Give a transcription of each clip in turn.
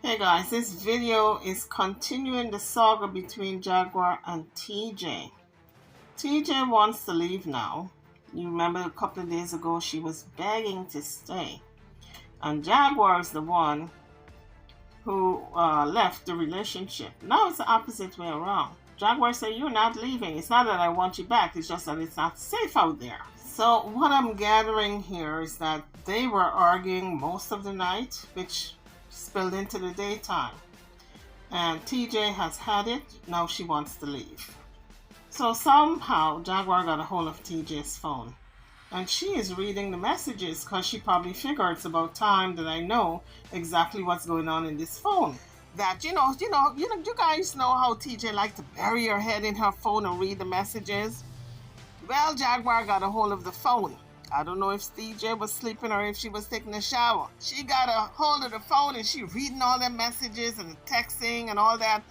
Hey guys, this video is continuing the saga between Jaguar and TJ. TJ wants to leave now. You remember a couple of days ago she was begging to stay. And Jaguar is the one who left the relationship. Now it's the opposite way around. Jaguar said, "You're not leaving. It's not that I want you back, it's just that it's not safe out there." So, what I'm gathering here is that they were arguing most of the night, which spilled into the daytime. And TJ has had it, now she wants to leave. So, somehow, Jaguar got a hold of TJ's phone. And she is reading the messages because she probably figured it's about time that I know exactly what's going on in this phone. That you guys know how TJ likes to bury her head in her phone and read the messages. Well, Jaguar got a hold of the phone. I don't know if TJ was sleeping or if she was taking a shower. She got a hold of the phone and she reading all the messages and the texting and all that.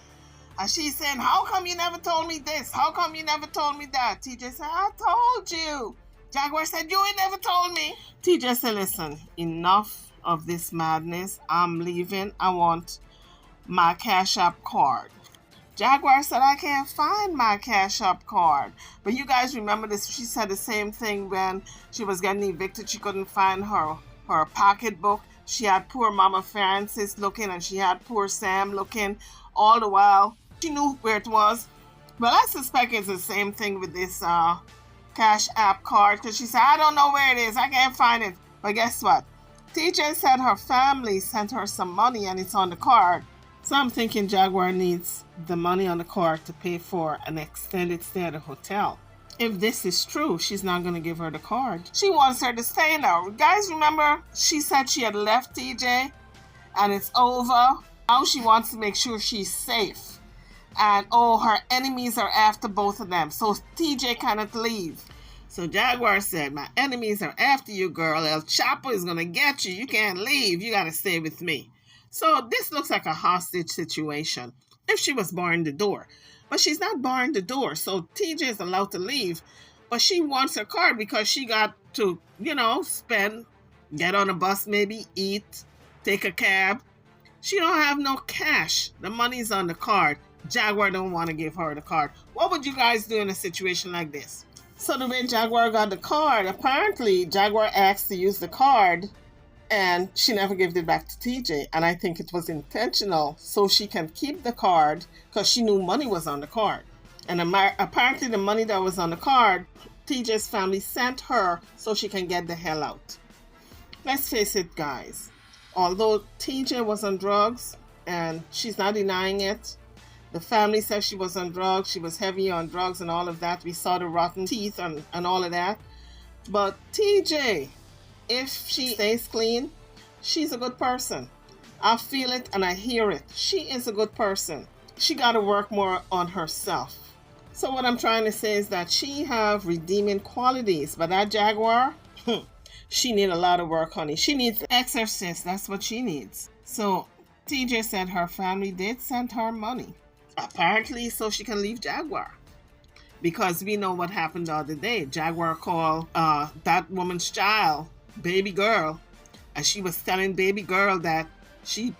And she's saying, "How come you never told me this? How come you never told me that?" TJ said, "I told you." Jaguar said, "You ain't never told me." TJ said, "Listen, enough of this madness. I'm leaving. I want my Cash App card." Jaguar said, "I can't find my Cash App card." But you guys remember this? She said the same thing when she was getting evicted. She couldn't find her pocketbook. She had poor Mama Francis looking and she had poor Sam looking all the while. She knew where it was. Well, I suspect it's the same thing with this Cash App card because she said, "I don't know where it is. I can't find it." But guess what? TJ said her family sent her some money and it's on the card. So I'm thinking Jaguar needs the money on the card to pay for an extended stay at a hotel. If this is true, she's not going to give her the card. She wants her to stay now. Guys, remember she said she had left TJ and it's over. Now she wants to make sure she's safe. And her enemies are after both of them. So TJ cannot leave. So Jaguar said, "My enemies are after you, girl. El Chapo is going to get you. You can't leave. You got to stay with me." So this looks like a hostage situation if she was barring the door. But she's not barring the door. So TJ is allowed to leave. But she wants her card because she got to, spend, get on a bus maybe, eat, take a cab. She don't have no cash. The money's on the card. Jaguar don't want to give her the card. What would you guys do in a situation like this? So the way Jaguar got the card, apparently Jaguar asked to use the card and she never gave it back to TJ. And I think it was intentional so she can keep the card because she knew money was on the card. And apparently the money that was on the card, TJ's family sent her so she can get the hell out. Let's face it, guys. Although TJ was on drugs and she's not denying it, the family says she was on drugs, she was heavy on drugs and all of that. We saw the rotten teeth and all of that. But TJ, if she stays clean, she's a good person. I feel it and I hear it. She is a good person. She got to work more on herself. So what I'm trying to say is that she have redeeming qualities, but that Jaguar, she need a lot of work, honey. She needs exorcist. That's what she needs. So TJ said her family did send her money. Apparently so she can leave Jaguar. Because we know what happened the other day. Jaguar called that woman's child baby girl, and she was telling baby girl that she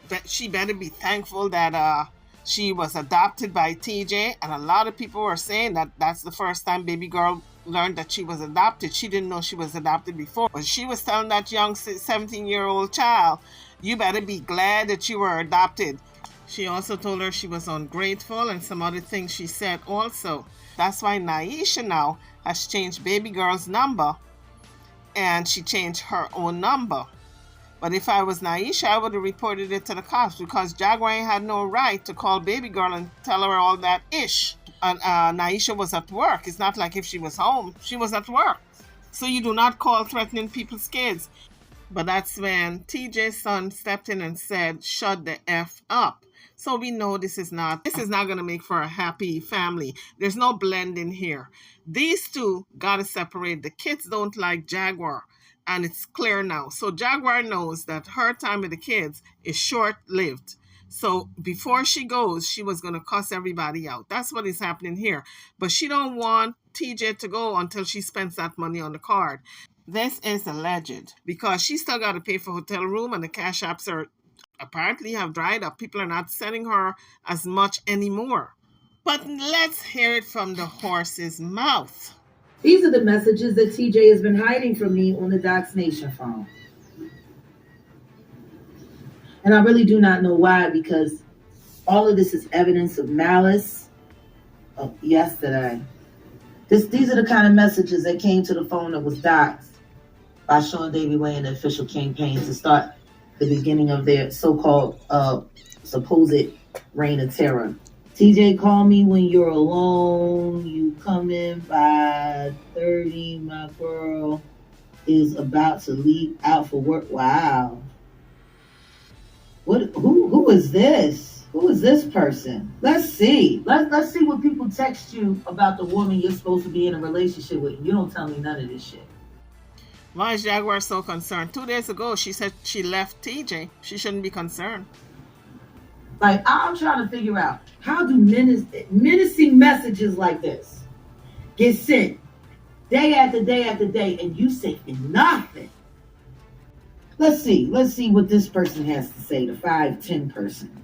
better be thankful that she was adopted by TJ. And a lot of people were saying that that's the first time baby girl learned that she was adopted. She didn't know she was adopted before, but she was telling that young 17-year-old child, "You better be glad that you were adopted." She also told her she was ungrateful and some other things she said also. That's why Naisha now has changed baby girl's number and she changed her own number. But if I was Naisha, I would have reported it to the cops because Jaguar had no right to call baby girl and tell her all that ish. And Naisha was at work. It's not like if she was home. She was at work. So you do not call threatening people's kids. But that's when TJ's son stepped in and said, "Shut the F up." So we know this is not going to make for a happy family. There's no blending here. These two got to separate. The kids don't like Jaguar, and it's clear now. So Jaguar knows that her time with the kids is short-lived. So before she goes, she was going to cuss everybody out. That's what is happening here. But she don't want TJ to go until she spends that money on the card. This is alleged because she still got to pay for hotel room and the cash apps are apparently have dried up. People are not sending her as much anymore. But let's hear it from the horse's mouth. These are the messages that TJ has been hiding from me on the Docs Nation phone. And I really do not know why, because all of this is evidence of malice of yesterday. These are the kind of messages that came to the phone that was doxed by Sean Davy Way and the official campaign to start the beginning of their so-called supposed reign of terror. TJ, call me when you're alone. You come in by 30. My girl is about to leave out for work. Wow. Who is this? Who is this person? Let's see. Let's see what people text you about the woman you're supposed to be in a relationship with. You don't tell me none of this shit. Why is Jaguar so concerned? 2 days ago, she said she left TJ. She shouldn't be concerned. Like, I'm trying to figure out, how do menacing messages like this get sent day after day after day, and you say nothing? Let's see what this person has to say, the 510 person.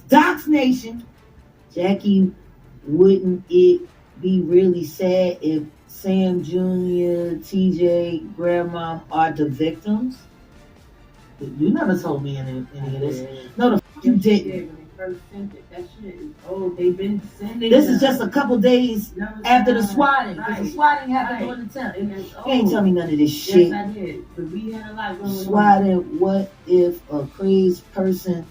Docs Nation, Jackie, wouldn't it be really sad if Sam Jr., TJ, Grandma are the victims? You never told me any of this. No, the fuck you didn't. When they first sent it, that shit is they've been sending. This is just a couple days after the swatting. Right. The swatting happened on the 10th. You ain't tell me none of this shit. Yes, I did. But we had a lot going on. Swatting, what if a crazed person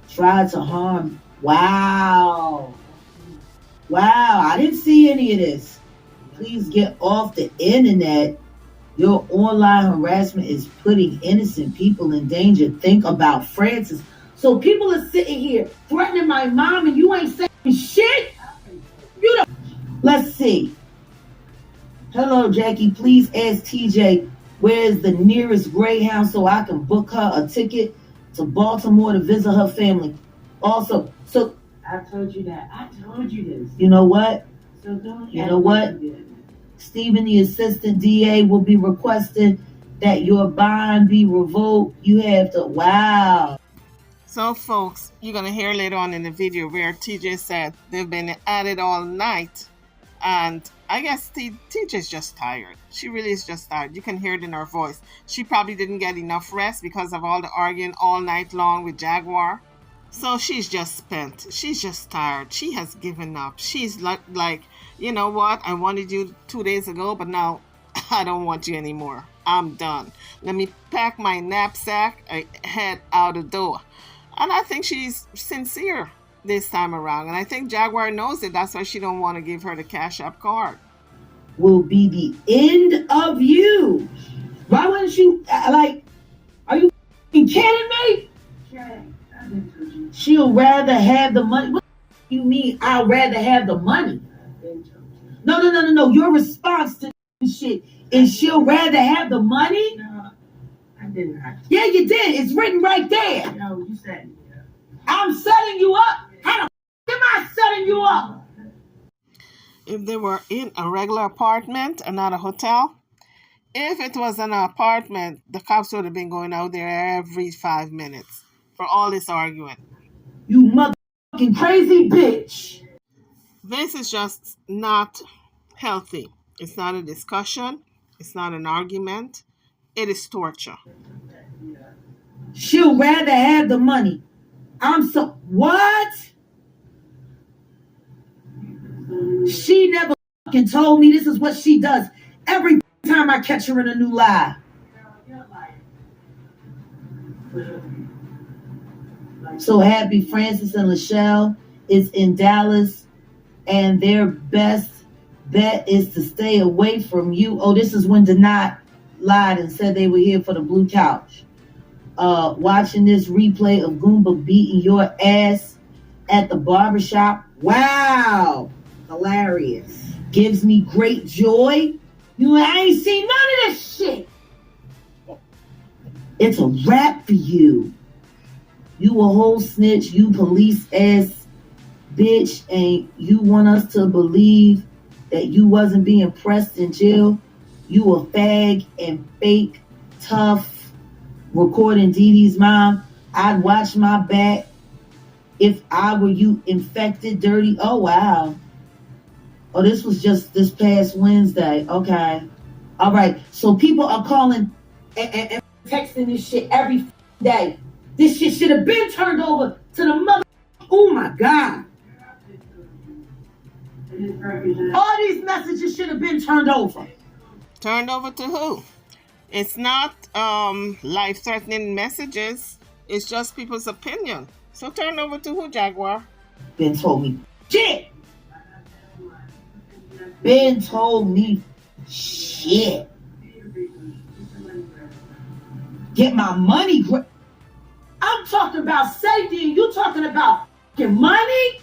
tried to harm? Wow, I didn't see any of this. Please get off the internet. Your online harassment is putting innocent people in danger. Think about Francis. So people are sitting here threatening my mom, and you ain't saying shit? You don't. Let's see. Hello, Jackie. Please ask TJ where's the nearest Greyhound so I can book her a ticket to Baltimore to visit her family. Also, so I told you that. I told you this. You know what? So don't. You know what? Stephen, the assistant DA, will be requesting that your bond be revoked. You have to. Wow. So, folks, you're going to hear later on in the video where TJ said they've been at it all night. And I guess TJ's just tired. She really is just tired. You can hear it in her voice. She probably didn't get enough rest because of all the arguing all night long with Jaguar. So she's just spent. She's just tired. She has given up. She's like, you know what? I wanted you 2 days ago, but now I don't want you anymore. I'm done. Let me pack my knapsack and head out the door. And I think she's sincere this time around. And I think Jaguar knows it. That's why she don't want to give her the Cash App card. Will be the end of you. Why wouldn't you, are you kidding me? She'll rather have the money. What do you mean I'll rather have the money? No. Your response to shit is she'll rather have the money? No, I didn't. Yeah, you did. It's written right there. No, you said it. I'm setting you up. How the f am I setting you up? If they were in a regular apartment and not a hotel, if it was an apartment, the cops would have been going out there every 5 minutes for all this arguing. You motherfucking crazy bitch. This is just not healthy. It's not a discussion. It's not an argument. It is torture. She'll rather have the money. What? She never fucking told me this is what she does every time I catch her in a new lie. So happy Francis and Lachelle is in Dallas, and their best bet is to stay away from you. Oh, this is when Denat lied and said they were here for the blue couch. Watching this replay of Goomba beating your ass at the barbershop. Wow. Hilarious. Gives me great joy. I ain't seen none of this shit. It's a wrap for you. You a whole snitch, you police ass bitch, and you want us to believe that you wasn't being pressed in jail. You a fag and fake tough recording Dee Dee's mom. I'd watch my back if I were you, infected, dirty. Oh, wow. Oh, this was just this past Wednesday. Okay. All right. So people are calling and texting this shit every day. This shit should have been turned over to the mother. Oh my God. All these messages should have been turned over. Turned over to who? It's not life-threatening messages. It's just people's opinion. So turn over to who, Jaguar? Ben told me shit. Ben told me shit. Get my money. I'm talking about safety and you talking about money?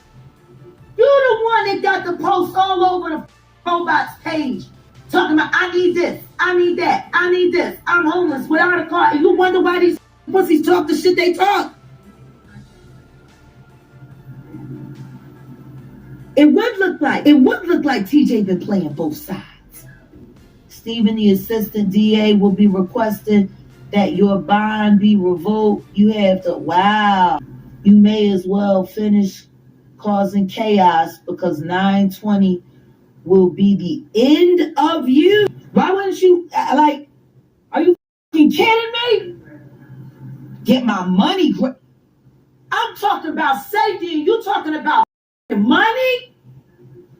You the one that got the post all over the robots page. Talking about, I need this, I need that, I need this, I'm homeless without a car. And you wonder why these pussies talk the shit they talk. It would look like TJ been playing both sides. Stephen, the assistant DA, will be requesting that your bond be revoked. You have to, wow. You may as well finish causing chaos because 9/20 will be the end of you. Why wouldn't you, like, are you kidding me? Get my money. I'm talking about safety and you talking about money?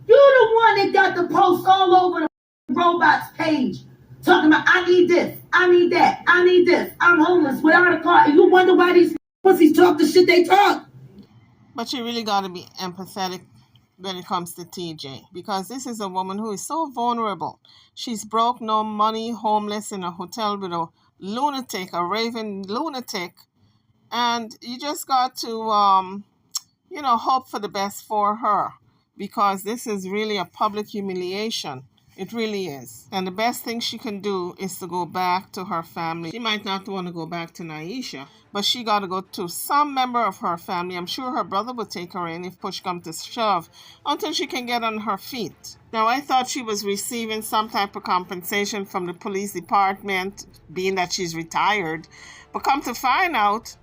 You the one that got the post all over the robots page. Talking about, I need this, I need that, I need this, I'm homeless without a car. And you wonder why these pussies talk the shit they talk. But you really got to be empathetic when it comes to TJ, because this is a woman who is so vulnerable. She's broke, no money, homeless in a hotel with a lunatic, a raving lunatic, and you just got to hope for the best for her, because this is really a public humiliation. It really is. And the best thing she can do is to go back to her family. She might not want to go back to Naisha, but she got to go to some member of her family. I'm sure her brother would take her in if push comes to shove, until she can get on her feet. Now, I thought she was receiving some type of compensation from the police department, being that she's retired. But come to find out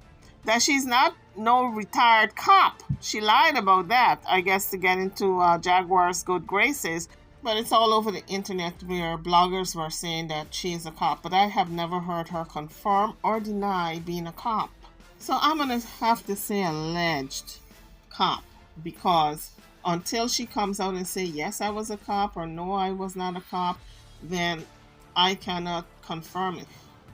that she's not no retired cop. She lied about that, I guess, to get into Jaguar's good graces. But it's all over the internet where bloggers were saying that she is a cop. But I have never heard her confirm or deny being a cop. So I'm going to have to say alleged cop, because until she comes out and say, yes, I was a cop, or no, I was not a cop, then I cannot confirm it.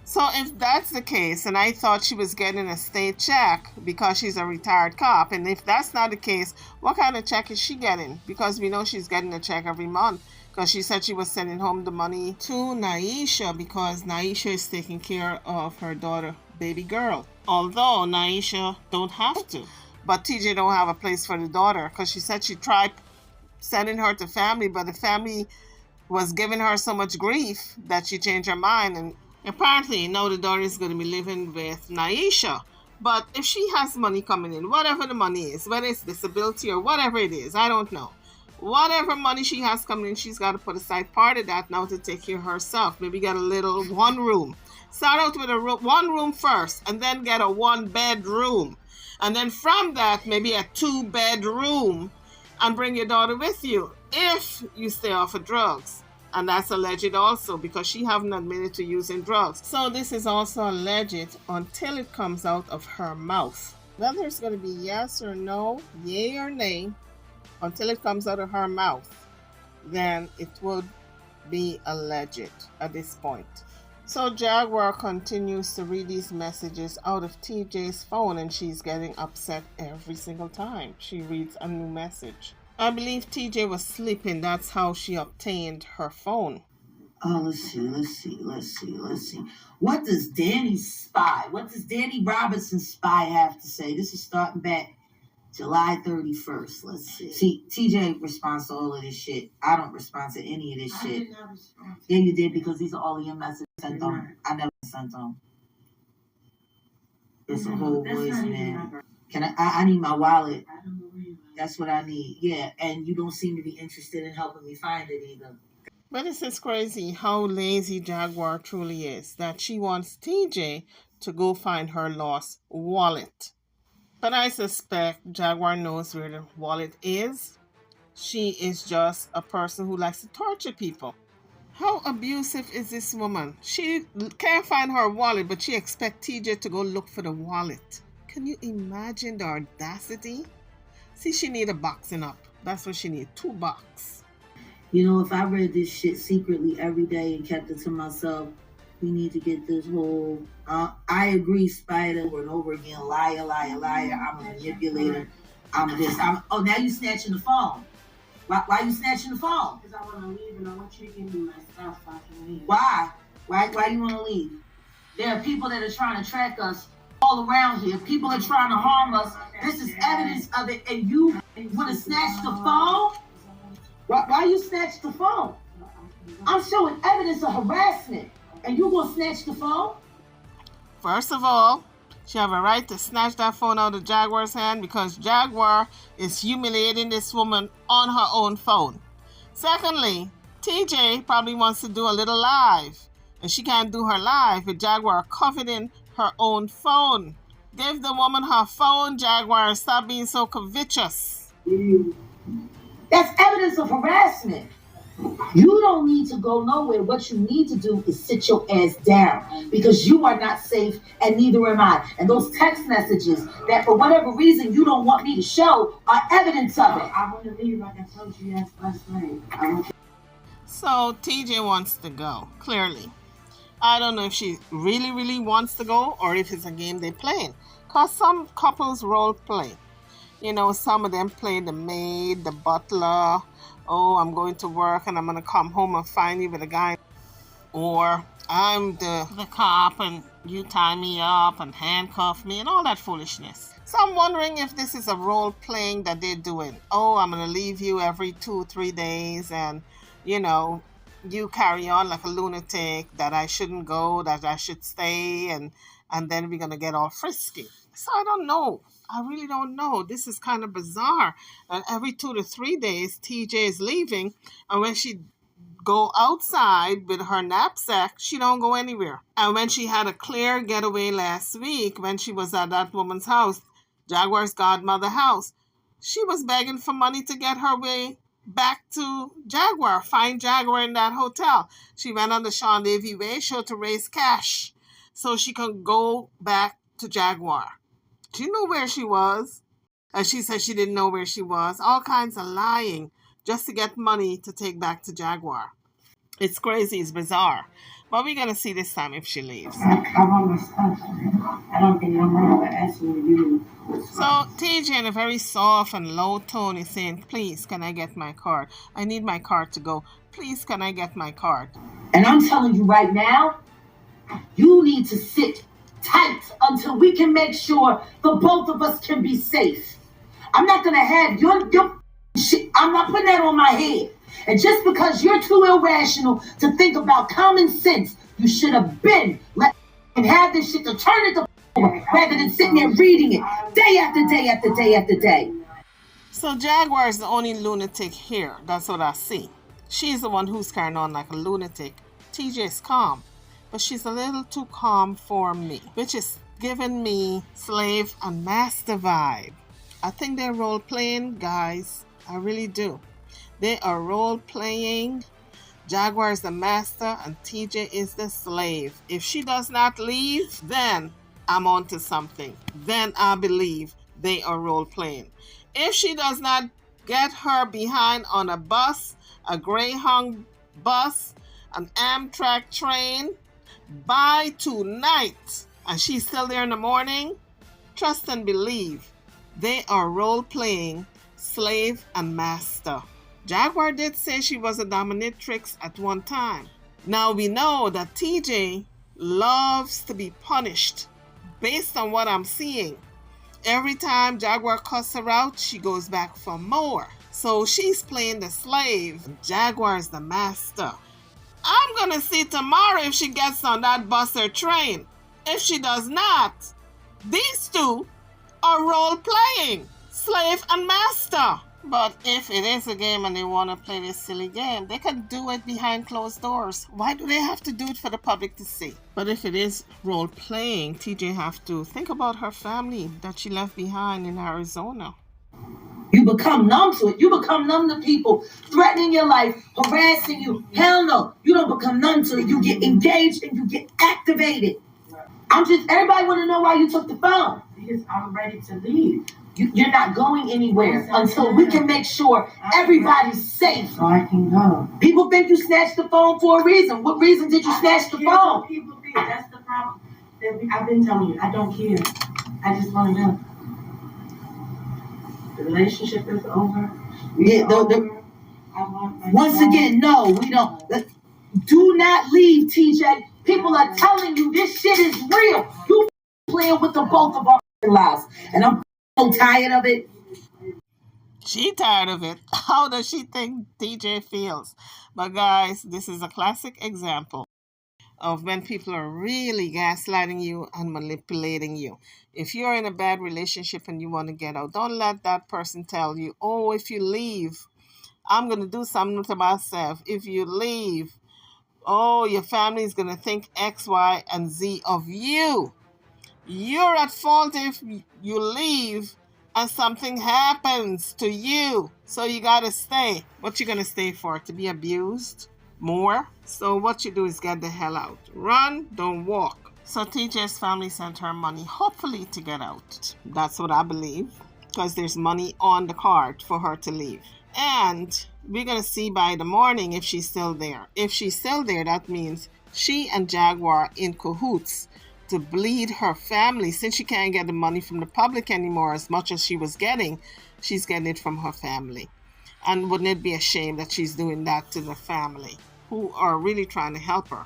So if that's the case, and I thought she was getting a state check because she's a retired cop, and if that's not the case, what kind of check is she getting? Because we know she's getting a check every month, because she said she was sending home the money to Naisha because Naisha is taking care of her daughter, baby girl. Although Naisha don't have to, but TJ don't have a place for the daughter, because she said she tried sending her to family, but the family was giving her so much grief that she changed her mind, and apparently now the daughter is going to be living with Naisha. But if she has money coming in, whatever the money is, whether it's disability or whatever it is, I don't know. Whatever money she has coming in, she's got to put aside part of that now to take care of herself. Maybe get a little one room. Start out with a one room first, and then get a 1-bedroom. And then from that, maybe a 2-bedroom, and bring your daughter with you if you stay off of drugs. And that's alleged also, because she haven't admitted to using drugs. So this is also alleged until it comes out of her mouth. Whether it's going to be yes or no, yay or nay, until it comes out of her mouth, then it would be alleged at this point. So Jaguar continues to read these messages out of TJ's phone, and she's getting upset every single time she reads a new message. I believe TJ was sleeping. That's how she obtained her phone. Oh, let's see. What does Danny Robinson spy have to say? This is starting back July 31st. Let's see. See, TJ responds to all of this shit. I don't respond to any of this shit. Yeah, you did, because these are all of your messages sent on. I never sent them. It's a whole voicemail. I need my wallet. That's what I need. Yeah, and you don't seem to be interested in helping me find it either. But this is crazy how lazy Jaguar truly is, that she wants TJ to go find her lost wallet. But I suspect Jaguar knows where the wallet is. She is just a person who likes to torture people. How abusive is this woman? She can't find her wallet, but she expects TJ to go look for the wallet. Can you imagine the audacity? See, she need a boxing up. That's what she need, 2 box. You know, if I read this shit secretly every day and kept it to myself, we need to get this whole, I agree, Spider, over and over again, liar, liar, liar, I'm a manipulator, I'm this, oh, now you snatching the phone. Why you snatching the phone? Because I want to leave and I want you to give me my stuff so I can leave. Why? Why you want to leave? There are people that are trying to track us all around here. People are trying to harm us. This is evidence of it, and you want to snatch the phone? Why you snatch the phone? I'm showing evidence of harassment, and you gonna snatch the phone? First of all, she have a right to snatch that phone out of Jaguar's hand because Jaguar is humiliating this woman on her own phone. Secondly, TJ probably wants to do a little live, and she can't do her live with Jaguar coveting her own phone. Give the woman her phone, Jaguar. Stop being so covetous. That's evidence of harassment. You don't need to go nowhere. What you need to do is sit your ass down because you are not safe and neither am I. And those text messages that for whatever reason you don't want me to show are evidence of it. I want to leave like I told you last night. So TJ wants to go, clearly. I don't know if she really wants to go or if it's a game they're playing. Because some couples role play. You know, some of them play the maid, the butler. Oh, I'm going to work and I'm going to come home and find you with a guy. Or I'm the cop and you tie me up and handcuff me and all that foolishness. So I'm wondering if this is a role playing that they're doing. Oh, I'm going to leave you every 2-3 days and, you know, you carry on like a lunatic that I shouldn't go, that I should stay, and then we're going to get all frisky. So I don't know. I really don't know. This is kind of bizarre. And every 2 to 3 days, TJ is leaving. And when she go outside with her knapsack, she don't go anywhere. And when she had a clear getaway last week, when she was at that woman's house, Jaguar's godmother house, she was begging for money to get her way back to Jaguar, find Jaguar in that hotel. She went on the Sean Davy Way show to raise cash so she could go back to Jaguar. She knew where she was, and she said she didn't know where she was. All kinds of lying just to get money to take back to Jaguar. It's crazy, it's bizarre. But we're going to see this time if she leaves. I want my stuff. I don't think I'm wrong with asking you. So TJ in a very soft and low tone is saying, please, can I get my card? I need my card to go. Please, can I get my card? And I'm telling you right now, you need to sit tight until we can make sure the both of us can be safe. I'm not going to have your shit. I'm not putting that on my head. And just because you're too irrational to think about common sense, you should have been let and have this shit to turn it over rather than sitting there reading it day after day after day after day. So Jaguar is the only lunatic here. That's what I see. She's the one who's carrying on like a lunatic. TJ is calm, but she's a little too calm for me, which is giving me slave and master vibe. I think they're role playing, guys. I really do. They are role playing. Jaguar is the master and TJ is the slave. If she does not leave, then I'm onto something. Then I believe they are role playing. If she does not get her behind on a bus, a Greyhound bus, an Amtrak train, by tonight, and she's still there in the morning, trust and believe they are role playing slave and master. Jaguar did say she was a dominatrix at one time. Now we know that TJ loves to be punished based on what I'm seeing. Every time Jaguar cuss her out, she goes back for more. So she's playing the slave. Jaguar is the master. I'm gonna see tomorrow if she gets on that bus or train. If she does not, these two are role playing slave and master. But if it is a game and they want to play this silly game, they can do it behind closed doors. Why do they have to do it for the public to see? But if it is role playing, TJ have to think about her family that she left behind in Arizona. You become numb to it. You become numb to people threatening your life, harassing you. Hell no. You don't become numb to it. You get engaged and you get activated. Everybody want to know why you took the phone. Because I'm ready to leave. You're not going anywhere until we can make sure everybody's safe. So I can go. People think you snatched the phone for a reason. What reason did you snatch the phone? People think that's the problem. I've been telling you, I don't care. I just want to know. The relationship is over. Once again, no, we don't. Do not leave, TJ. People are telling you this shit is real. You playing with the both of our lives. And I'm so tired of it. She tired of it. How does she think TJ feels? But guys, this is a classic example of when people are really gaslighting you and manipulating you. If you're in a bad relationship and you want to get out, don't let that person tell you, oh, if you leave, I'm going to do something to myself. If you leave, oh, your family is going to think X, Y, and Z of you. You're at fault if you leave and something happens to you. So you got to stay. What you going to stay for? To be abused? More? So what you do is get the hell out. Run, don't walk. So TJ's family sent her money, hopefully to get out. That's what I believe. Because there's money on the card for her to leave. And we're going to see by the morning if she's still there. If she's still there, that means she and Jaguar in cahoots to bleed her family. Since she can't get the money from the public anymore as much as she was getting, she's getting it from her family. And wouldn't it be a shame that she's doing that to the family who are really trying to help her?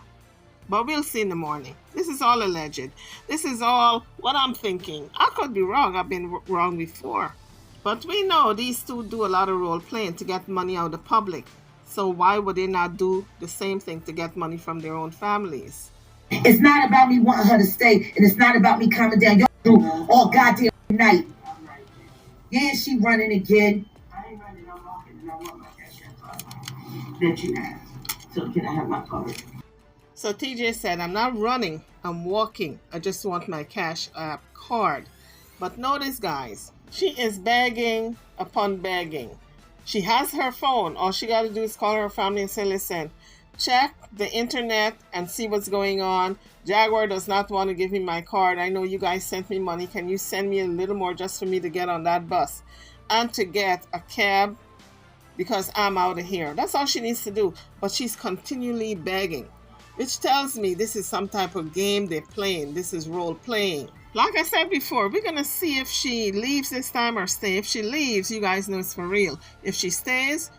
But we'll see in the morning. This is all alleged. This is all what I'm thinking. I could be wrong. I've been wrong before. But we know these two do a lot of role playing to get money out of the public. So why would they not do the same thing to get money from their own families? It's not about me wanting her to stay, and it's not about me calming down. Y'all do all goddamn night. Yeah, she running again. I ain't running, I'm walking, and I want my cash card that you have. So can I have my card? So TJ said, I'm not running, I'm walking. I just want my cash app card. But notice, guys, she is begging upon begging. She has her phone. All she got to do is call her family and say, listen, check the internet and see what's going on. Jaguar does not want to give me my card. I know you guys sent me money. Can you send me a little more just for me to get on that bus and to get a cab because I'm out of here? That's all she needs to do. But she's continually begging, which tells me this is some type of game they're playing. This is role playing. Like I said before, we're going to see if she leaves this time or stay. If she leaves, you guys know it's for real. If she stays,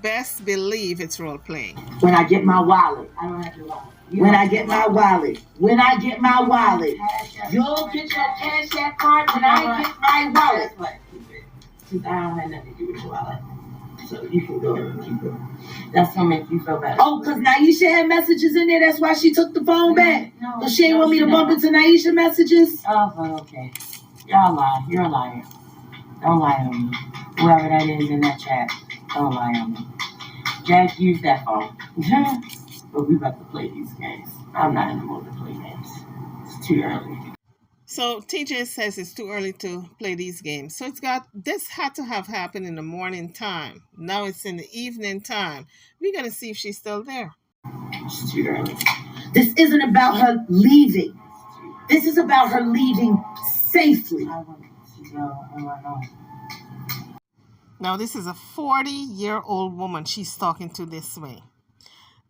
best believe it's role playing. When I get my wallet. I don't have your wallet. When I get my wallet. When I get my wallet. You'll get your cash app card when I get my wallet. Since I don't have nothing to do with your wallet. So you can go and keep it. That's gonna make you feel better. Oh, because Naisha had messages in there. That's why she took the phone back. No, So she ain't want me to bump into Naisha messages. Oh, well, okay. Y'all lie. You're a liar. Don't lie on me. Whoever that is in that chat, don't lie on me. Jack, use that phone. But we about to play these games. I'm not in the mood to play games. It's too early. So TJ says it's too early to play these games. So this had to have happened in the morning time. Now it's in the evening time. We're going to see if she's still there. It's too early. This isn't about her leaving. This is about her leaving safely. I want to go on my own. Now this is a 40-year-old woman she's talking to this way.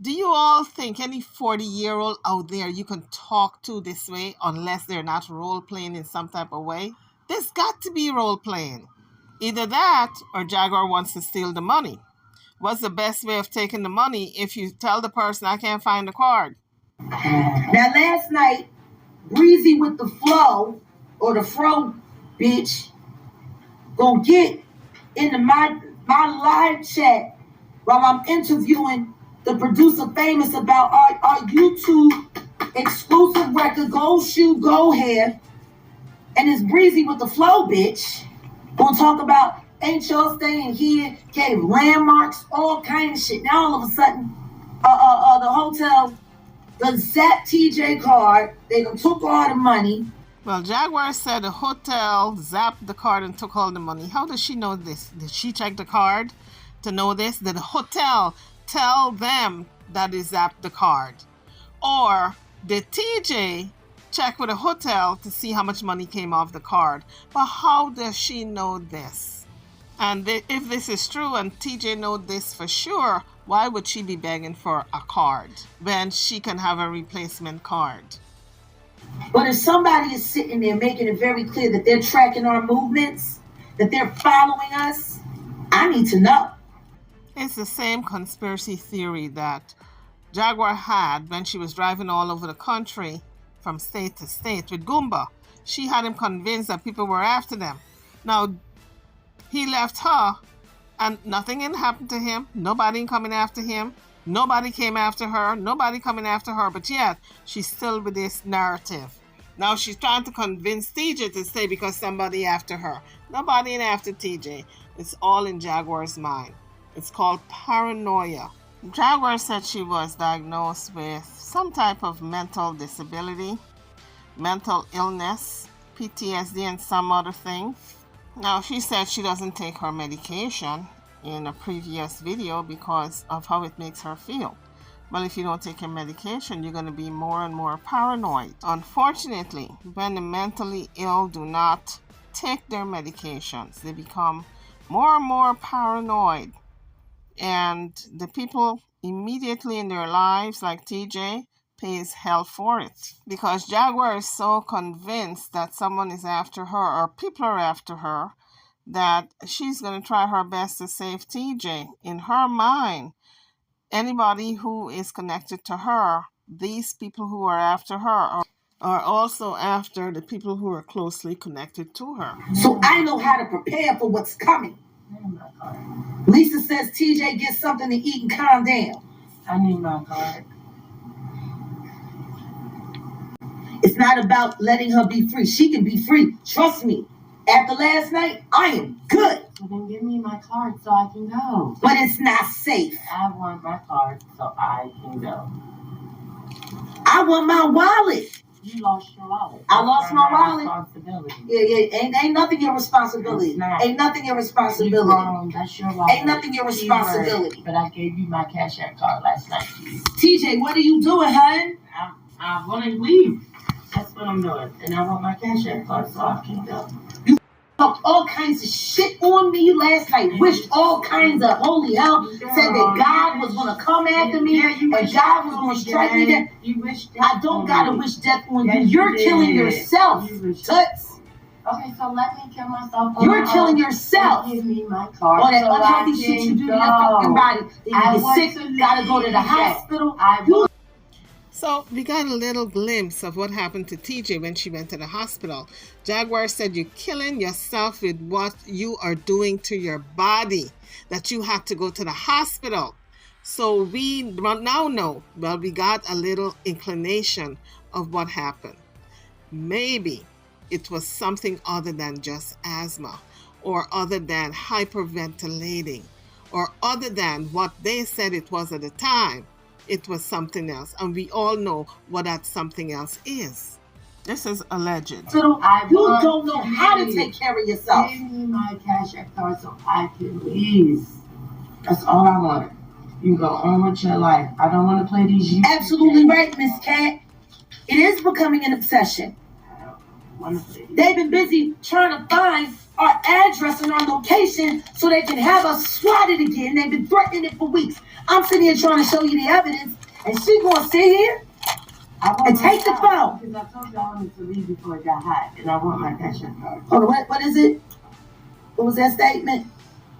Do you all think any 40-year-old out there you can talk to this way unless they're not role-playing in some type of way? There's got to be role-playing. Either that or Jaguar wants to steal the money. What's the best way of taking the money if you tell the person, I can't find the card? Now last night, Breezy with the flow, or the fro bitch, gonna get into my live chat while I'm interviewing the producer Famous about our YouTube exclusive record, Go Shoe, Go Hair. And it's Breezy with the flow, bitch. Gonna talk about Ain't y'all staying here? Gave landmarks, all kind of shit. Now all of a sudden, the hotel done zapped TJ card. They done took all the money. Well, Jaguar said the hotel zapped the card and took all the money. How does she know this? Did she check the card to know this? Did the hotel tell them that they zapped the card? Or did TJ check with the hotel to see how much money came off the card? But how does she know this? And if this is true and TJ knows this for sure, why would she be begging for a card when she can have a replacement card? But if somebody is sitting there making it very clear that they're tracking our movements, that they're following us, I need to know. It's the same conspiracy theory that Jaguar had when she was driving all over the country from state to state with Goomba. She had him convinced that people were after them. Now, he left her and nothing happened to him. Nobody coming after him. Nobody came after her. Nobody coming after her. But yet, she's still with this narrative. Now she's trying to convince TJ to stay because somebody after her. Nobody ain't after TJ. It's all in Jaguar's mind. It's called paranoia. Jaguar said she was diagnosed with some type of mental disability, mental illness, PTSD, and some other things. Now, she said she doesn't take her medication in a previous video because of how it makes her feel. Well, if you don't take your medication, you're going to be more and more paranoid. Unfortunately, when the mentally ill do not take their medications, they become more and more paranoid. And the people immediately in their lives, like TJ, pays hell for it. Because Jaguar is so convinced that someone is after her or people are after her that she's going to try her best to save TJ. In her mind, anybody who is connected to her, these people who are after her are also after the people who are closely connected to her. So I know how to prepare for what's coming. Lisa says TJ gets something to eat and calm down. I need my card. It's not about letting her be free. She can be free. Trust me. After last night, I am good. Well, then give me my card so I can go. But it's not safe. I want my card so I can go. I want my wallet. You lost your wallet. I lost my wallet. Responsibility. Yeah. Ain't nothing your responsibility. Ain't nothing your responsibility. That's your wallet. Ain't nothing your responsibility. But I gave you my Cash App card last night. TJ, what are you doing, hun? I want to leave. That's what I'm doing. And I want my Cash App card so I can go. You talked all kinds of shit on me last night. Wished all kinds of holy hell. Said that God was going to come after me. And God was going to strike me down. I don't got to wish death on you. You're killing yourself, Toots. Okay, so let me kill myself. You're killing yourself. Give me my card. All that unhealthy shit you do to your fucking body. You get sick, gotta go to the hospital. So we got a little glimpse of what happened to TJ when she went to the hospital. Jaguar said you're killing yourself with what you are doing to your body, that you had to go to the hospital. So we now know, well, we got a little inclination of what happened. Maybe it was something other than just asthma, or other than hyperventilating, or other than what they said it was at the time. It was something else, and we all know what that something else is. This is alleged. So you don't know how to take care of yourself. Give me my Cash App card so I can leave. That's all I want. You go on with your life. I don't want to play these YouTube Absolutely games. Right, Miss Cat. It is becoming an obsession. They've been busy trying to find our address and our location so they can have us swatted again. They've been threatening it for weeks. I'm sitting here trying to show you the evidence, and she gonna sit here and take the phone. Because I told you I wanted to leave before it got hot, and I want my Cash App card. Hold on, what is it? What was that statement?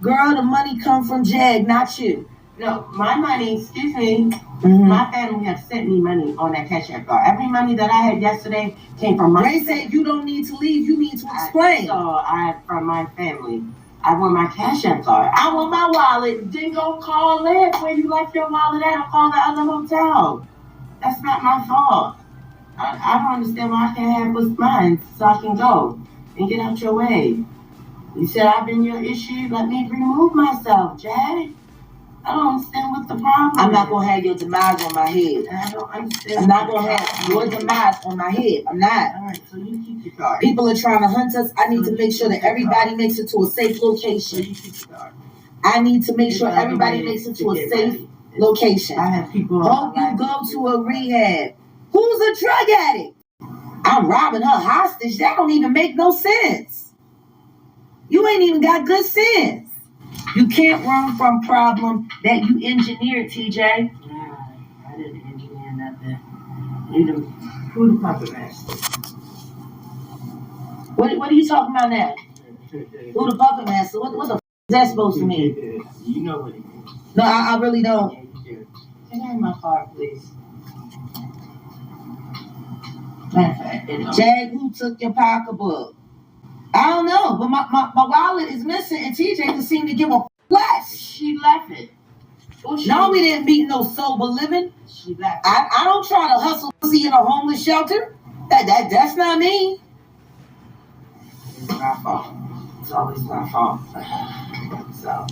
Girl, the money come from Jag, not you. No, my money, excuse me, my family have sent me money on that Cash App card. Every money that I had yesterday came from my family. They said you don't need to leave, you need to explain. From my family. I want my Cash App card. I want my wallet. Then go call it where you left your wallet at, or call the other hotel. That's not my fault. I don't understand why I can't have what's mine so I can go and get out your way. You said I've been your issue. Let me remove myself, Jag. I don't understand what the problem I'm not is. going to have your demise on my head. I don't understand. I'm not going to have your demise on my head. I'm not. All right, so you keep your card. People are trying to hunt us. I need to make sure that everybody makes it to a safe So location. you keep your card. I need to make sure everybody makes it to a safe location. I have people. Hope you go to a rehab. Who's a drug addict? I'm robbing her hostage. That don't even make no sense. You ain't even got good sense. You can't run from problem that you engineered, TJ. Nah, I didn't engineer nothing. Who the puppet master? What are you talking about now? Who the puppet master? What the f is that supposed to mean? You know what it means. No, I really don't. Yeah, you do. Can I have my card, please? Matter of fact, Jag, who took your pocketbook? I don't know, but my wallet is missing, and TJ can seem to give a less. She left it. No, we didn't meet no sober living. She left it. I don't try to hustle pussy in a homeless shelter. That's not me. It's my fault. It's always my fault. So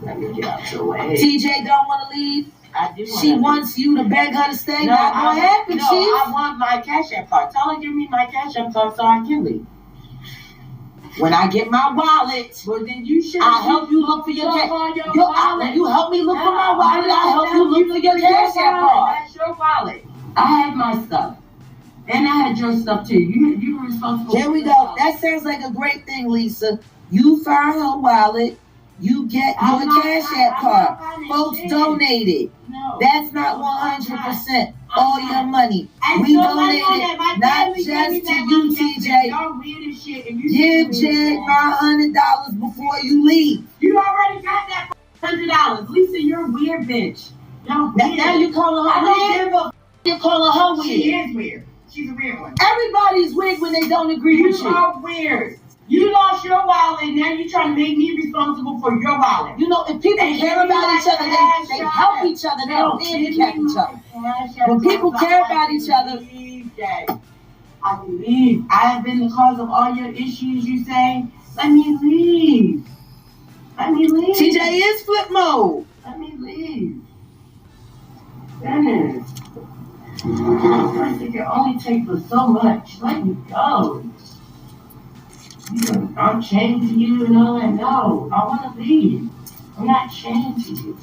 let me get out your way. TJ don't want to leave. I do. She wants you to beg her to stay. No, Not gonna happen, no, Chief. I want my Cash App card. Tell her give me my Cash App card so I can leave. When I get my wallet, Well, then you should. I'll help you look for your cash. Wallet. You help me look for my wallet. I'll help you look for your Cash App card. That's your wallet. I had my stuff, and I had your stuff too. You were responsible. Here we go. That sounds like a great thing, Lisa. You find her wallet. You get your Cash App card. Folks donated. No. That's not 100% all your money. We donated not just to you, TJ. Y'all weird as shit. And you Give Jag my $100 before you leave. You already got that $100. Lisa, you're a weird bitch. Y'all weird. Now you calling her weird? You're calling her weird. She is weird. She's a weird one. Everybody's weird when they don't agree with you. You are weird. You lost your wallet, now you're trying to make me responsible for your wallet. You know, if people care about each other, they help each other. They don't handicap each other. When people care about each other, I believe I have been the cause of all your issues, you say. Let me leave. Let me leave. TJ is flip mode. Let me leave. Dennis. I think it only takes for so much. Let me go. I'm chained to you and all that. No, I want to leave. I'm not chained to you.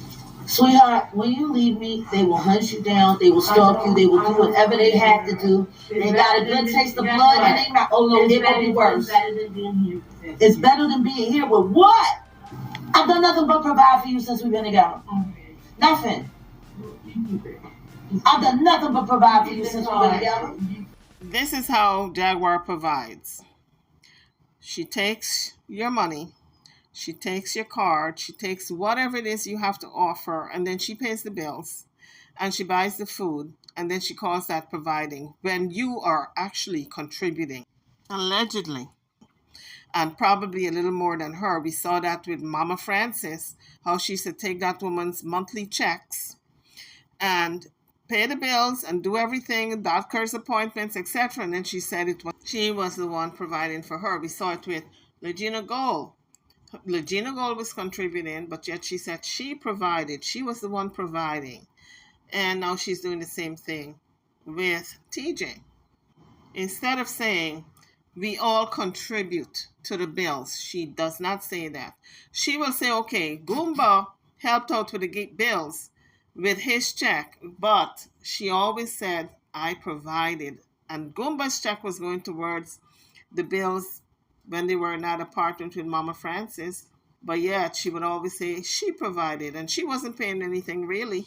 Sweetheart, when you leave me, they will hunt you down. They will stalk you. They will do whatever they have to do. They got a good taste of blood and they not. Oh no, it will be worse. It's better than being here. It's better than being here with what? I've done nothing but provide for you since we've been together. Nothing. I've done nothing but provide for you since we've been together. This is how Jaguar provides. She takes your money, she takes your card, she takes whatever it is you have to offer, and then she pays the bills, and she buys the food, and then she calls that providing, when you are actually contributing, allegedly, and probably a little more than her. We saw that with Mama Francis, how she said take that woman's monthly checks and pay the bills and do everything, doctor's appointments, etc. And then she said she was the one providing for her. We saw it with Legina Gold. Legina Gold was contributing, but yet she said she provided. She was the one providing. And now she's doing the same thing with TJ. Instead of saying, we all contribute to the bills, she does not say that. She will say, okay, Goomba helped out with the bills with his check, but she always said, I provided. And Goomba's check was going towards the bills when they were in that apartment with Mama Francis. But yet she would always say she provided, and she wasn't paying anything really.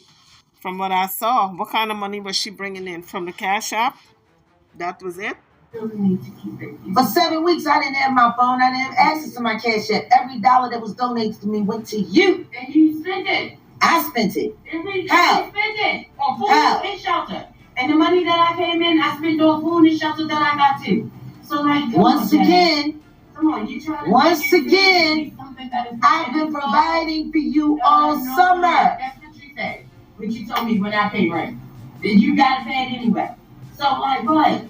From what I saw, what kind of money was she bringing in? From the Cash App? That was it? For 7 weeks, I didn't have my phone. I didn't have access to my Cash App. Every dollar that was donated to me went to you. And you spent it. I spent it. How? Spent it on food and shelter. And the money that I came in, I spent on food and shelter that I got too. So like, once again, I've been providing for you all summer. That's what you said. What you told me when I paid rent. You gotta pay it anyway. So like what?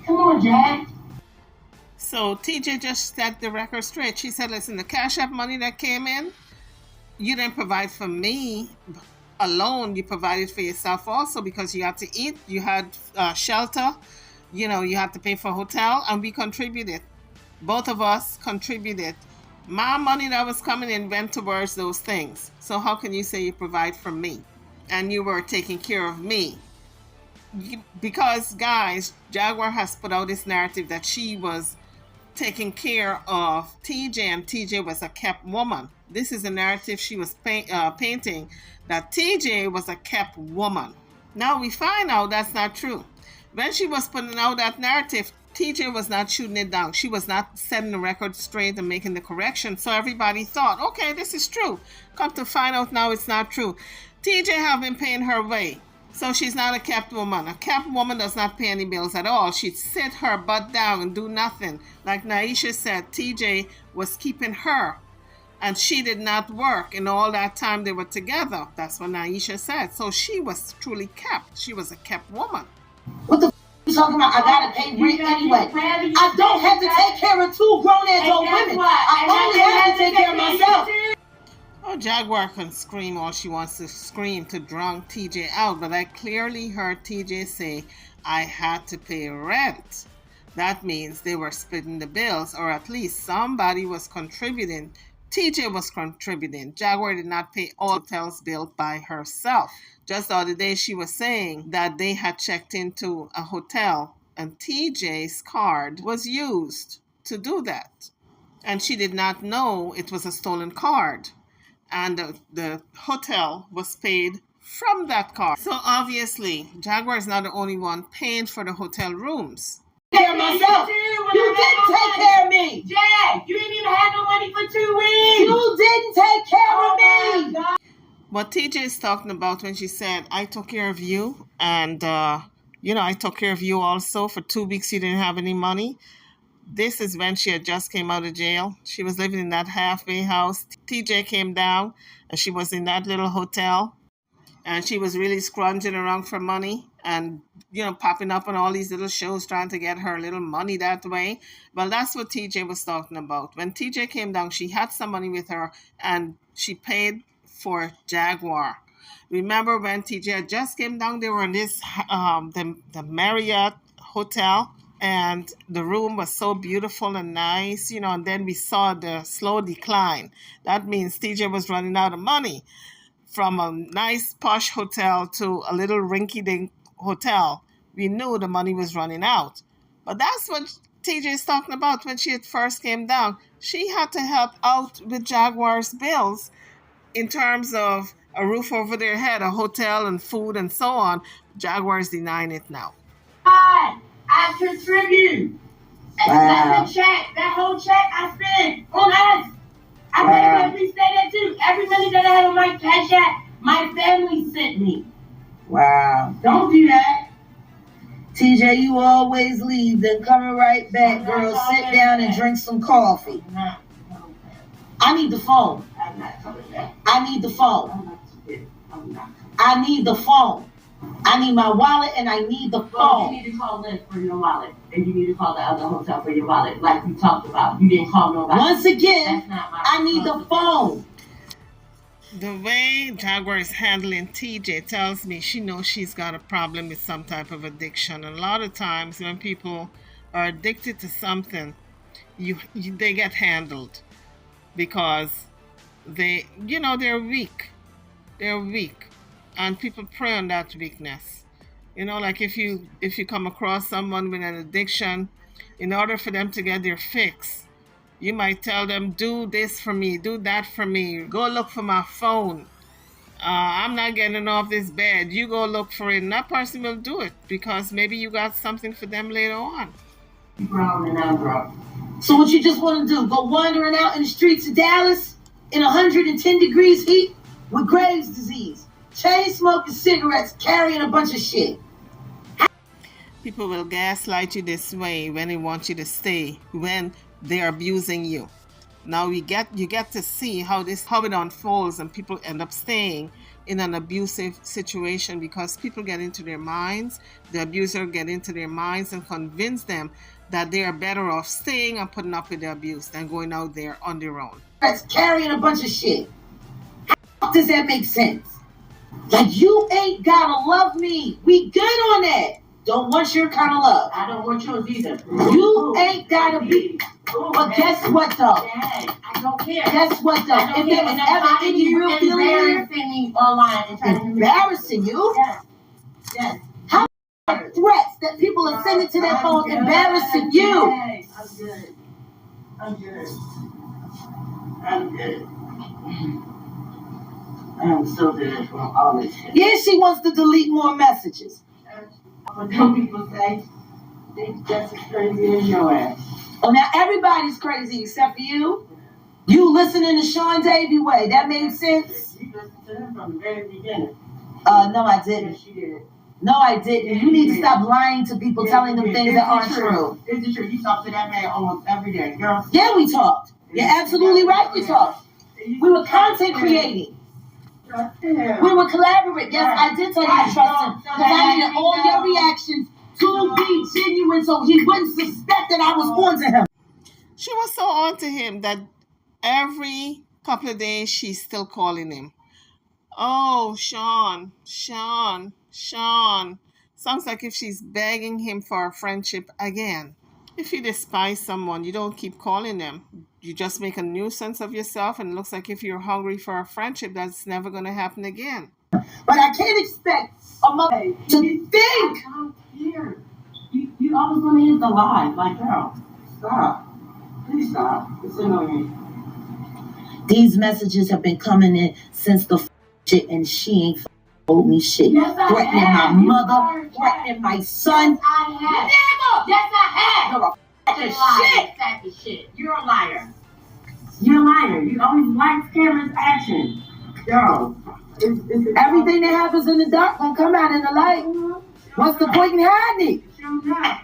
Come on, Jack. So TJ just set the record straight. She said, listen, the Cash App money that came in, you didn't provide for me alone. You provided for yourself also, because you had to eat, you had shelter, you had to pay for a hotel, and we contributed. Both of us contributed. My money that was coming in went towards those things. So how can you say you provide for me? And you were taking care of me? Because, guys, Jaguar has put out this narrative that she was taking care of TJ and TJ was a kept woman. This is a narrative she was painting, that TJ was a kept woman. Now we find out that's not true. When she was putting out that narrative, TJ was not shooting it down. She was not setting the record straight and making the correction. So everybody thought, okay, this is true. Come to find out now it's not true. TJ have been paying her way. So she's not a kept woman. A kept woman does not pay any bills at all. She'd sit her butt down and do nothing. Like Naisha said, TJ was keeping her, and she did not work in all that time they were together. That's what Naisha said. So she was truly kept. She was a kept woman. What the you talking about? I gotta pay rent anyway. I don't have to take care of two grown-ass old women. I only have to take care of myself. Oh, Jaguar can scream all she wants to scream to drown TJ out, but I clearly heard TJ say, I had to pay rent. That means they were splitting the bills, or at least somebody was contributing. TJ was contributing. Jaguar did not pay all hotel's bill by herself. Just the other day, she was saying that they had checked into a hotel and TJ's card was used to do that. And she did not know it was a stolen card. And the hotel was paid from that card. So obviously, Jaguar is not the only one paying for the hotel rooms. Care myself. You didn't take care of me. Jag, you didn't even have no money for 2 weeks. You didn't take care of me. God. What TJ is talking about when she said, I took care of you, and I took care of you also. For 2 weeks you didn't have any money. This is when she had just came out of jail. She was living in that halfway house. TJ came down and she was in that little hotel, and she was really scrounging around for money and, popping up on all these little shows trying to get her little money that way. Well, that's what TJ was talking about. When TJ came down, she had some money with her and she paid for Jaguar. Remember when TJ had just came down, they were in this, the Marriott hotel. And the room was so beautiful and nice, and then we saw the slow decline. That means TJ was running out of money from a nice posh hotel to a little rinky-dink hotel. We knew the money was running out. But that's what TJ is talking about when she had first came down. She had to help out with Jaguar's bills in terms of a roof over their head, a hotel and food and so on. Jaguar is denying it now. I contribute. Wow. That's the check. That whole check I spent on us. I better at least say that too. Every money that I had on my Cash App, my family sent me. Wow. Don't do that. TJ, you always leave, then coming right back, girl. Sit down and drink some coffee. I need the phone. I'm not coming back. I need the phone. I'm not. I need the phone. I need my wallet and I need the Well, phone. you need to call Liz for your wallet, and you need to call the other hotel for your wallet, like we talked about. You didn't call nobody. Once again, That's not my I need the phone. The way Jaguar is handling TJ tells me she knows she's got a problem with some type of addiction. And a lot of times when people are addicted to something, they get handled because they're weak. They're weak. And people prey on that weakness. Like if you come across someone with an addiction, in order for them to get their fix, you might tell them, do this for me, do that for me, go look for my phone. I'm not getting off this bed. You go look for it. And that person will do it because maybe you got something for them later on. Grown and I'm grown. So what you just want to do, go wandering out in the streets of Dallas in 110 degrees heat with Graves' disease, chain smoking cigarettes, carrying a bunch of shit. People will gaslight you this way when they want you to stay, when they're abusing you. Now you get to see how it unfolds, and people end up staying in an abusive situation because people get into their minds. The abuser get into their minds and convince them that they are better off staying and putting up with the abuse than going out there on their own. That's carrying a bunch of shit. How does that make sense? Like, you ain't gotta love me. We good on that. Don't want your kind of love. I don't want yours either. You ain't gotta be. But guess what, though? Dad, I don't care. Guess what, though? If there was ever any real feeling here, embarrassing me online and trying to embarrassing you? Yes. Yes. How many threats that people are sending to their phone embarrassing you? Yes. I'm good. I'm good. I'm good. I'm so good from all this shit. Yeah, she wants to delete more messages. But some people say they just as crazy as your ass. Oh, now everybody's crazy except for you. You listening to Sean Davey Way. That made sense? You listened to him from the very beginning. No, I didn't. Yes, you did. No, I didn't. You need to stop lying to people, telling them things that aren't true. Is it true? You talk to that man almost every day, girl. Yeah, we talked. You're absolutely right, we talked. We were content creating. We were collaborating. Yes, I did tell you to trust him. Because I needed all your reactions to be genuine so he wouldn't suspect that I was on to him. She was so on to him that every couple of days she's still calling him. Oh, Sean, Sean, Sean. Sounds like if she's begging him for a friendship again. If you despise someone, you don't keep calling them. You just make a nuisance of yourself, and it looks like if you're hungry for a friendship, that's never going to happen again. But I can't expect a mother to think. Here. You always want to hit the lie. Like, girl, stop. Please stop. It's annoying. These messages have been coming in since the shit, and she ain't told me shit. Yes, I threatening have. my mother, threatening my son. Yes, I have. Nigga! Yes, I have. You're a fucking shit. Sappy shit. You're a liar. You're a liar. You always like Cameron's action. Girl. Everything that happens in the dark gonna come out in the light. What's the point in hiding it?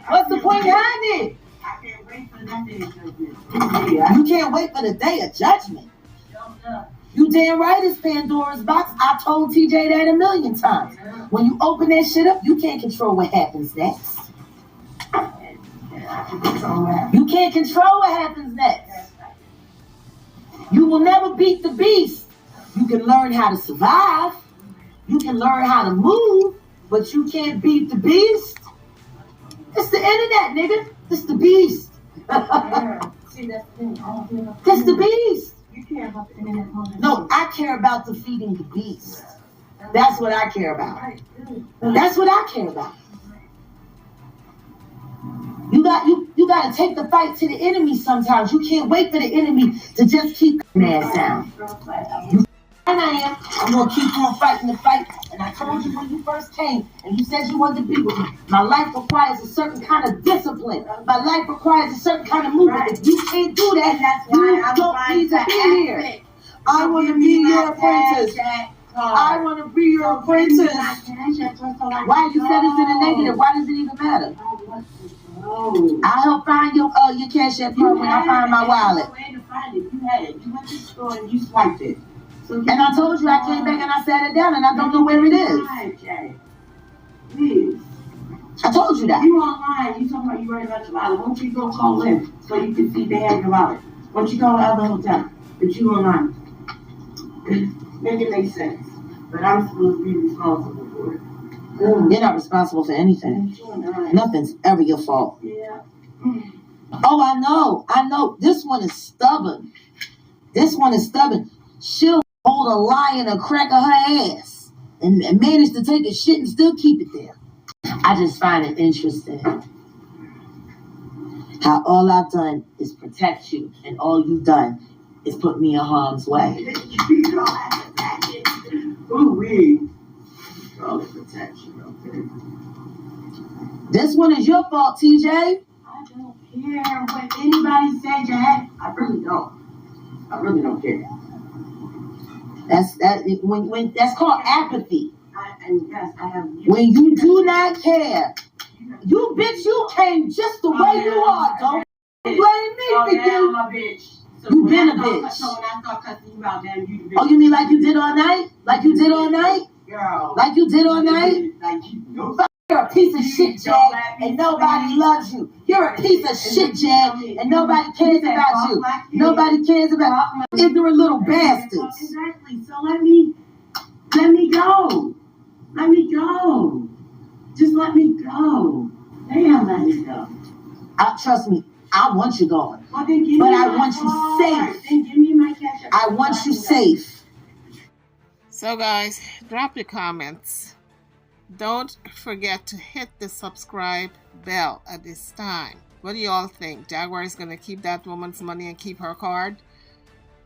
What's the point in hiding it? I can't wait for that day of judgment. You can't wait for the day of judgment. You damn right it's Pandora's box. I told TJ that a million times. When you open that shit up, you can't control what happens next. You can't control what happens next. You will never beat the beast. You can learn how to survive. You can learn how to move, but you can't beat the beast. It's the internet, nigga. It's the beast. See, that's the thing. It's the beast. You care about the internet more than No, I care about defeating the beast. That's what I care about. That's what I care about. You got to take the fight to the enemy sometimes. You can't wait for the enemy to just keep ass down. And I am. I'm going to keep on fighting the fight. And I told you when you first came and you said you wanted to be with me, my life requires a certain kind of discipline. My life requires a certain kind of movement. If you can't do that, you don't need to be here. I want to be your apprentice. I want to be your apprentice. Why you said it's in the negative? Why does it even matter? I'll help find your Cash App card when I find my wallet. You had it. You went to the store and you swiped it. And I told you I came back and I sat it down and I don't know where it is. Please. I told you that. You online. You talking about you worried about your wallet. Why don't you go call in so you can see they have your wallet? Why don't you call the other hotel? But you online. Make it make sense. But I'm supposed to be responsible for it. You're not responsible for anything. Nothing's ever your fault. Yeah. Oh, I know. This one is stubborn. She'll hold a lie in a crack of her ass and manage to take a shit and still keep it there. I just find it interesting how all I've done is protect you and all you've done is put me in harm's way. Ooh-wee. All the protection, okay? This one is your fault, TJ. I don't care what anybody says, Jack. I really don't care. That's called apathy. Yes, I have. When you do not care, you came just the way you are. Don't blame me for you. I'm a bitch. So You been a bitch. So when I start cussing you out, then you the bitch. Oh, you mean like you did all night? Like you did all night? Girl. Like you did all night? Like you. You're a piece of shit, Jag, and nobody loves you. You're a piece of shit, Jag, and nobody cares about you. Nobody cares about ignorant little bastards. Exactly. So let me go. Let me go. Just let me go. Damn, let me go. Trust me, I want you gone. Well, then give But me I my want you card. safe. Then give me my cash app. I want you safe. So guys, drop your comments. Don't forget to hit the subscribe bell at this time. What do you all think? Jaguar is going to keep that woman's money and keep her card?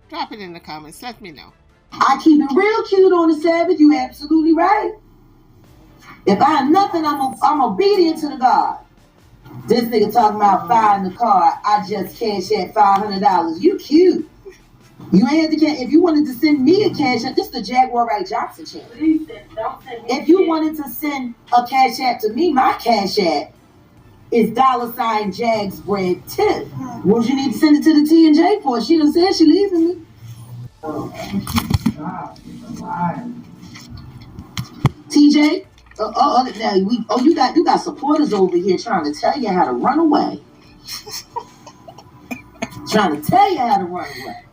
Drop it in the comments. Let me know. I keep it real cute on the Sabbath. You absolutely right. If I have nothing, I'm obedient to the God. This nigga talking about finding the car. I just cashed at $500. You cute. You ain't have to cash. If you wanted to send me a cash app, this is the Jaguar Wright Johnson channel. Please don't send me If you wanted to send a cash app to me, my cash app is $Jagsbread10. What you need to send it to the T&J for? She done said she leaving me. TJ, now you got supporters over here trying to tell you how to run away. Trying to tell you how to run away.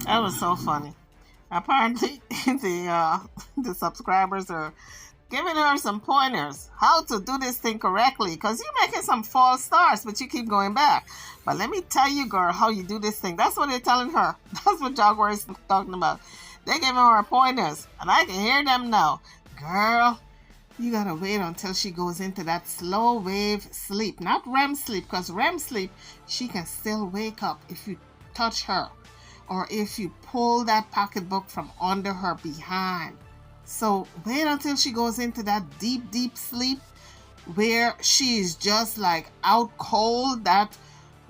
That was so funny. Apparently, the subscribers are giving her some pointers how to do this thing correctly, because you're making some false starts, but you keep going back. But let me tell you, girl, how you do this thing. That's what they're telling her. That's what Jaguar is talking about. They're giving her pointers, and I can hear them now. Girl, you gotta wait until she goes into that slow wave sleep, not REM sleep, because REM sleep, she can still wake up if you touch her or if you pull that pocketbook from under her behind. So wait until she goes into that deep, deep sleep where she's just like out cold, that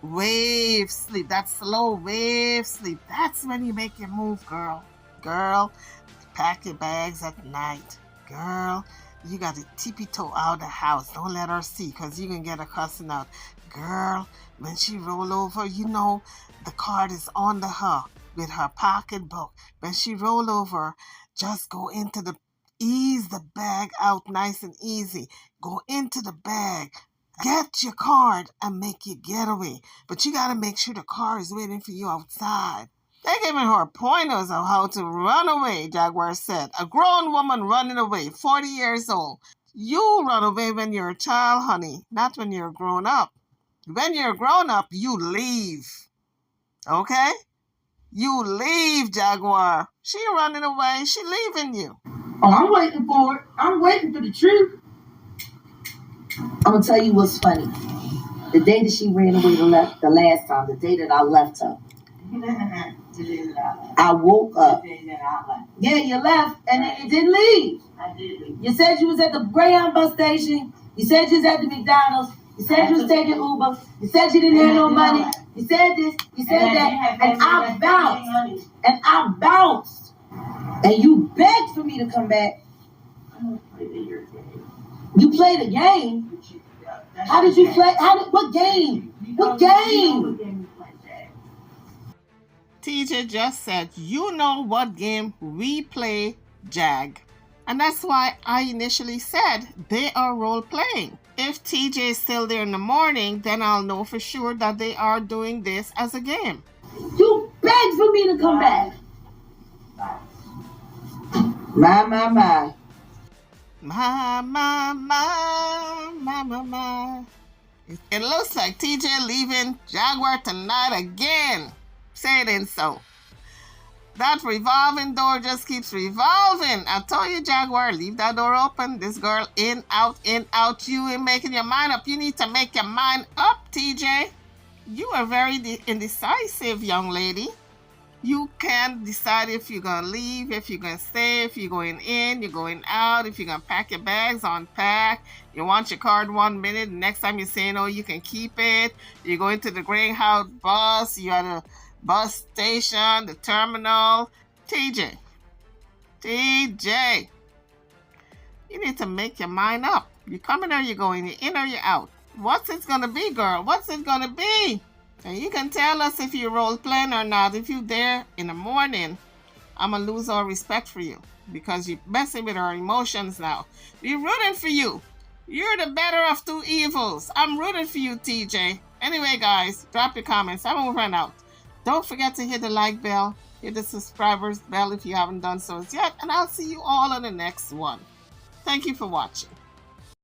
wave sleep, that slow wave sleep. That's when you make your move, girl. Girl, pack your bags at night. Girl, you got to tippy-toe out of the house. Don't let her see, because you can get a cussing out. Girl, when she roll over, you know the card is under her with her pocketbook. When she roll over, just go into ease the bag out nice and easy. Go into the bag. Get your card and make your getaway. But you got to make sure the car is waiting for you outside. They're giving her pointers of how to run away, Jaguar said. A grown woman running away, 40 years old. You run away when you're a child, honey, not when you're grown up. When you're grown up, you leave. Okay? You leave, Jaguar. She running away. She leaving you. Oh, I'm waiting for it. I'm waiting for the truth. I'm going to tell you what's funny. The day that she ran away the last time, the day that I left her, I woke up. Yeah, you left, and then you didn't leave. I did leave. You said you was at the Greyhound bus station. You said you was at the McDonald's. You said you was taking Uber. You said you didn't have no money. You said this. You said that. And I bounced. And I bounced. And you begged for me to come back. You played a game? How did you play? What game? What game? TJ just said, you know what game we play, Jag. And that's why I initially said they are role-playing. If TJ is still there in the morning, then I'll know for sure that they are doing this as a game. You begged for me to come back. My. My. It looks like TJ leaving Jaguar tonight again. Say it ain't so. That revolving door just keeps revolving. I told you, Jaguar, leave that door open. This girl in, out. You ain't making your mind up. You need to make your mind up, TJ. You are very indecisive, young lady. You can't decide if you're going to leave, if you're going to stay, if you're going in, you're going out, if you're going to pack your bags, unpack. You want your card 1 minute. Next time you're saying, oh, you can keep it. You're going to the Greyhound bus. You're at a bus station, the terminal. TJ, you need to make your mind up. You coming or you going? You in or you out? What's it going to be, girl? What's it going to be? And you can tell us if you're role playing or not. If you're there in the morning, I'm going to lose all respect for you because you're messing with our emotions now. We're rooting for you. You're the better of two evils. I'm rooting for you, TJ. Anyway, guys, drop your comments. I'm going to run out. Don't forget to hit the like bell, hit the subscribers bell if you haven't done so yet, and I'll see you all on the next one. Thank you for watching.